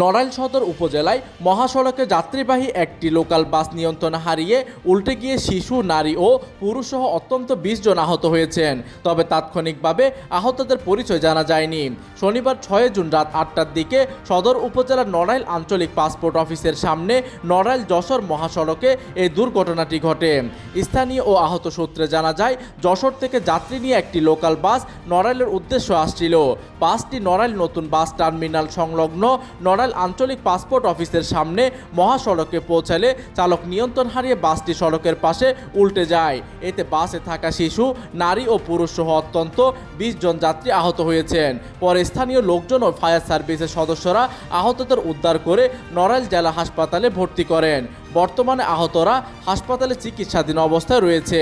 নড়াইল সদর উপজেলায় মহাসড়কে যাত্রীবাহী একটি লোকাল বাস নিয়ন্ত্রণ হারিয়ে উল্টে গিয়ে শিশু, নারী ও পুরুষসহ অত্যন্ত ২০ জন আহত হয়েছেন। তবে তাৎক্ষণিকভাবে আহতদের পরিচয় জানা যায়নি। শনিবার ৬ জুন রাত ৮টার দিকে সদর উপজেলার নড়াইল আঞ্চলিক পাসপোর্ট অফিসের সামনে নড়াইল যশোর মহাসড়কে এই দুর্ঘটনাটি ঘটে। স্থানীয় ও আহত সূত্রে জানা যায়, যশোর থেকে যাত্রী নিয়ে একটি লোকাল বাস নড়াইলের উদ্দেশ্যে আসছিল। বাসটি নড়াইল নতুন বাস টার্মিনাল সংলগ্ন নড়াইল আঞ্চলিক পাসপোর্ট অফিসের সামনে মহাসড়কে পৌঁছালে চালক নিয়ন্ত্রণ হারিয়ে বাসটি সড়কের পাশে উল্টে যায়। এতে বাসে থাকা শিশু, নারী ও পুরুষ সহ অত্যন্ত ২০ জন যাত্রী আহত হয়েছেন। পরে স্থানীয় লোকজন ও ফায়ার সার্ভিসের সদস্যরা আহতদের উদ্ধার করে নড়াইল জেলা হাসপাতালে ভর্তি করেন। বর্তমানে আহতরা হাসপাতালে চিকিৎসাধীন অবস্থায় রয়েছে।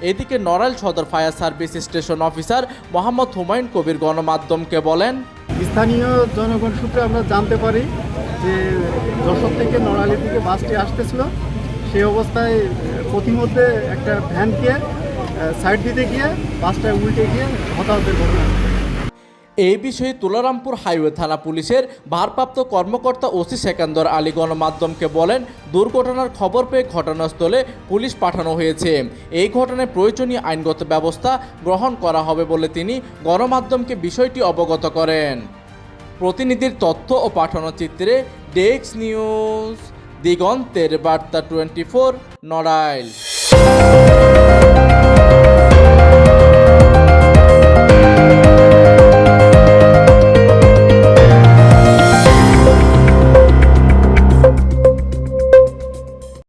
এদিকে Narail Sadar fire service station officer Mohammad Humayun Kabir গণমাধ্যমকে বলেন, স্থানীয় জনগণ সূত্রে আমরা জানতে পারি যে যশোর থেকে নড়াইলের দিকে বাসটি আসতেছিল। সেই অবস্থায় পথিমধ্যে একটা ভ্যানকে সাইড দিতে গিয়ে বাসটা উল্টে গিয়ে হতাহতের ঘটনা। এই বিষয়ে তুলারামপুর হাইওয়ে থানা পুলিশের ভারপ্রাপ্ত কর্মকর্তা ওসি সেকান্দর আলী গণমাধ্যমকে বলেন, দুর্ঘটনার খবর পেয়ে ঘটনাস্থলে পুলিশ পাঠানো হয়েছে। এই ঘটনায় প্রয়োজনীয় আইনগত ব্যবস্থা গ্রহণ করা হবে বলে তিনি গণমাধ্যমকে বিষয়টি অবগত করেন। প্রতিনিধির তথ্য ও পাঠানো চিত্রে ডেস্ক নিউজ, দিগন্তের বার্তা 24, নড়াইল।